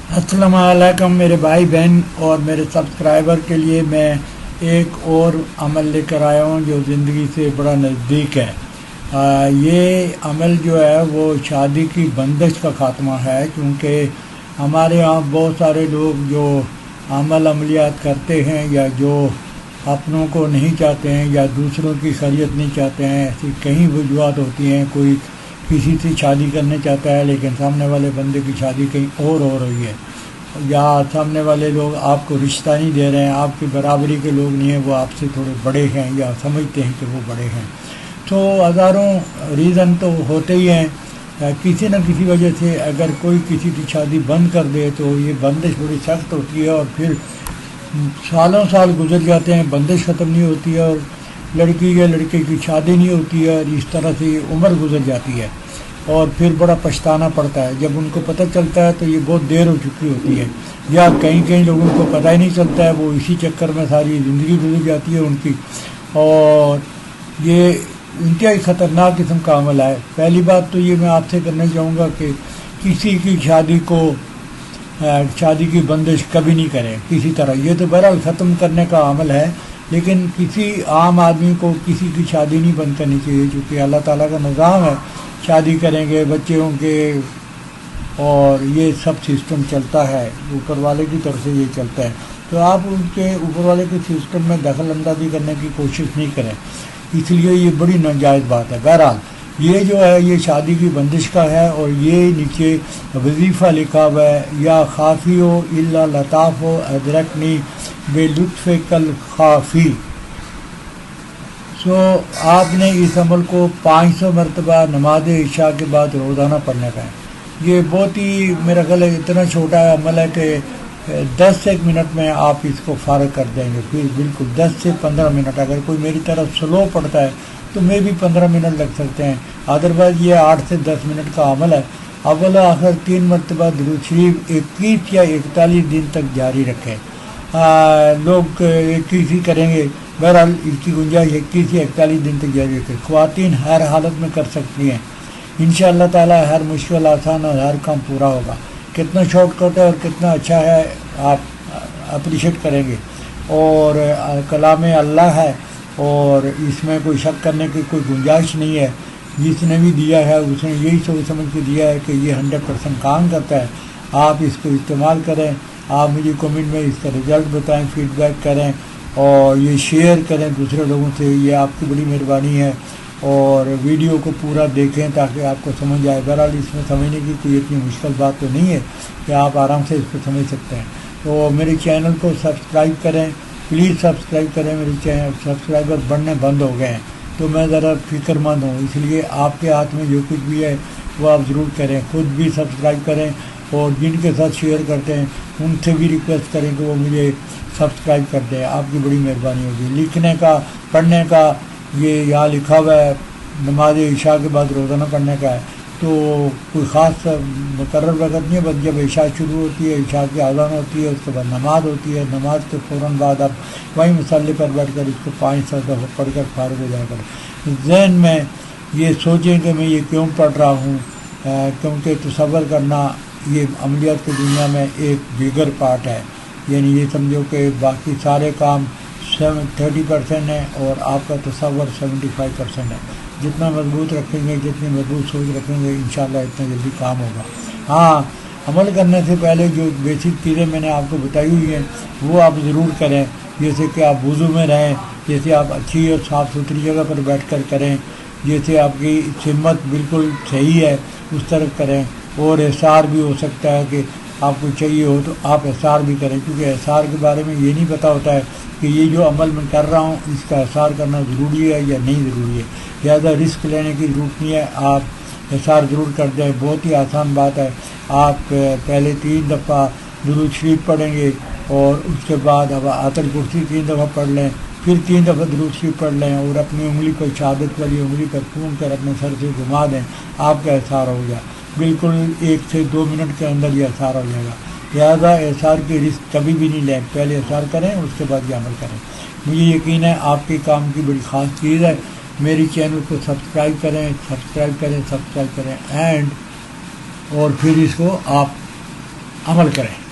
السلام علیکم میرے بھائی بہن اور میرے سبسکرائبر کے لیے میں ایک اور عمل لے کر آیا ہوں جو زندگی سے بڑا نزدیک ہے۔ یہ عمل جو ہے وہ شادی کی بندش کا خاتمہ ہے، کیونکہ ہمارے ہاں بہت سارے لوگ جو عملیات کرتے ہیں یا جو اپنوں کو نہیں چاہتے ہیں یا دوسروں کی خیریت نہیں چاہتے ہیں، ایسی کئی وجوہات ہوتی ہیں۔ کوئی کسی سے شادی کرنا چاہتا ہے لیکن سامنے والے بندے کی شادی کہیں اور ہو رہی ہے، یا سامنے والے لوگ آپ کو رشتہ نہیں دے رہے ہیں، آپ کی برابری کے لوگ نہیں ہیں، وہ آپ سے تھوڑے بڑے ہیں یا سمجھتے ہیں کہ وہ بڑے ہیں۔ تو ہزاروں ریزن تو ہوتے ہی ہیں، کسی نہ کسی وجہ سے اگر کوئی کسی کی شادی بند کر دے تو یہ بندش بڑی سخت ہوتی ہے، اور پھر سالوں سال گزر جاتے ہیں، بندش ختم نہیں ہوتی ہے، اور لڑکی یا لڑکے کی شادی نہیں ہوتی ہے، اور اس طرح سے یہ عمر گزر جاتی ہے، اور پھر بڑا پچھتانا پڑتا ہے۔ جب ان کو پتہ چلتا ہے تو یہ بہت دیر ہو چکی ہوتی ہے، یا کئی لوگوں کو پتہ ہی نہیں چلتا ہے، وہ اسی چکر میں ساری زندگی گزر جاتی ہے ان کی، اور یہ انتہائی خطرناک قسم کا عمل ہے۔ پہلی بات تو یہ میں آپ سے کرنا چاہوں گا کہ کسی کی شادی کی بندش کبھی نہیں کریں کسی طرح۔ یہ تو بہرحال ختم کرنے کا عمل ہے، لیکن کسی عام آدمی کو کسی کی شادی نہیں بند کرنی چاہیے، کیونکہ اللہ تعالیٰ کا نظام ہے، شادی کریں گے، بچے ہوں گے، اور یہ سب سسٹم چلتا ہے، اوپر والے کی طرف سے یہ چلتا ہے۔ تو آپ ان کے اوپر والے کے سسٹم میں دخل اندازی کرنے کی کوشش نہیں کریں، اس لیے یہ بڑی ناجائز بات ہے۔ بہرحال یہ جو ہے یہ شادی کی بندش کا ہے، اور یہ نیچے وظیفہ لکھا ہوا ہے، یا خافی ہو الا لطاف ہو ادرکنی بے لطف کل خافی۔ آپ نے اس عمل کو 500 مرتبہ نماز عشاء کے بعد روزانہ پڑھنے کا ہے۔ یہ بہت ہی میرا خیال ہے اتنا چھوٹا عمل ہے کہ 10 سے 1 منٹ میں آپ اس کو فارغ کر دیں گے، پھر بالکل 10 سے 15 منٹ۔ اگر کوئی میری طرف سلو پڑتا ہے تو میں بھی 15 منٹ لگ سکتے ہیں، ادروائز یہ 8 سے 10 منٹ کا عمل ہے۔ اول آخر 3 مرتبہ درود شریف 21 یا 41 دن تک جاری رکھیں۔ لوگ 21 ہی کریں گے، بہرحال اس کی گنجائش 21 یا 41 دن تک جاری رکھیں۔ خواتین ہر حالت میں کر سکتی ہیں، انشاءاللہ تعالی ہر مشکل آسان اور ہر کام پورا ہوگا۔ کتنا شارٹ کٹ ہے اور کتنا اچھا ہے، آپ اپریشیٹ کریں گے، اور کلام اللہ ہے، اور اس میں کوئی شک کرنے کی کوئی گنجائش نہیں ہے۔ جس نے بھی دیا ہے اس نے یہی سوچ سمجھ کے دیا ہے کہ یہ 100% کام کرتا ہے۔ آپ اس کو استعمال کریں، آپ مجھے کمنٹ میں اس کا رزلٹ بتائیں، فیڈ بیک کریں، اور یہ شیئر کریں دوسرے لوگوں سے، یہ آپ کی بڑی مہربانی ہے۔ اور ویڈیو کو پورا دیکھیں تاکہ آپ کو سمجھ آئے۔ بہرحال اس میں سمجھنے کی کوئی اتنی مشکل بات تو نہیں ہے کہ آپ آرام سے اس کو سمجھ سکتے ہیں۔ تو میرے چینل کو سبسکرائب کریں، پلیز سبسکرائب کریں۔ میرے چینل سبسکرائبر بڑھنے بند ہو گئے ہیں تو میں ذرا فکر مند ہوں، اس لیے آپ کے ہاتھ میں جو کچھ بھی ہے وہ آپ ضرور کریں، خود بھی سبسکرائب کریں، اور جن کے ساتھ شیئر کرتے ہیں ان سے بھی ریکویسٹ کریں کہ وہ مجھے سبسکرائب کر دیں، آپ کی بڑی مہربانی ہوگی۔ لکھنے کا پڑھنے کا یہ یہاں لکھا ہوا ہے، نماز عشاء کے بعد روزانہ پڑھنے کا ہے، تو کوئی خاص مقرر وقت نہیں ہے، بس جب عشاء شروع ہوتی ہے، عشاء کی اذان ہوتی ہے، اس کے بعد نماز ہوتی ہے، نماز کے فوراً بعد آپ وہیں مصلی پر بیٹھ کر اس کو 500 دفعہ پڑھ کر فارغ ہو جایا کریں۔ ذہن میں یہ سوچیں کہ میں یہ کیوں پڑھ رہا ہوں، کیونکہ تصور کرنا یہ عملیات کی دنیا میں ایک دیگر پارٹ ہے، یعنی یہ سمجھو کہ باقی سارے کام 30% ہے اور آپ کا تصور 75% ہے۔ جتنا مضبوط رکھیں گے، جتنی مضبوط سوچ رکھیں گے، انشاءاللہ اتنا جلدی کام ہوگا۔ ہاں، عمل کرنے سے پہلے جو بیسک چیزیں میں نے آپ کو بتائی ہوئی ہیں وہ آپ ضرور کریں، جیسے کہ آپ وضو میں رہیں، جیسے آپ اچھی اور صاف ستھری جگہ پر بیٹھ کر کریں، جیسے آپ کی سمت بالکل صحیح ہے اس طرح کریں، اور احسار بھی ہو سکتا ہے کہ آپ کو چاہیے ہو تو آپ احسار بھی کریں، کیونکہ احسار کے بارے میں یہ نہیں پتہ ہوتا ہے کہ یہ جو عمل میں کر رہا ہوں اس کا احسار کرنا ضروری ہے یا نہیں ضروری ہے، لہٰذا رسک لینے کی ضرورت نہیں ہے، آپ احسار ضرور کر دیں۔ بہت ہی آسان بات ہے، آپ پہلے 3 دفعہ درود شریف پڑھیں گے، اور اس کے بعد اب آیت الکرسی 3 دفعہ پڑھ لیں، پھر 3 دفعہ درود شریف پڑھ لیں، اور اپنی انگلی پر شہادت والی انگلی پر پھونک کر اپنے سر سے گھما دیں، آپ کا احسار ہو گیا، بالکل 1 سے 2 منٹ کے اندر یہ احسار ہو جائے گا۔ لہٰذا احسار کی رسک کبھی بھی نہیں لیں، پہلے احسار کریں اس کے بعد یہ عمل کریں۔ مجھے یقین ہے آپ کے کام کی بڑی خاص چیز ہے۔ میری چینل کو سبسکرائب کریں اینڈ اور پھر اس کو آپ عمل کریں.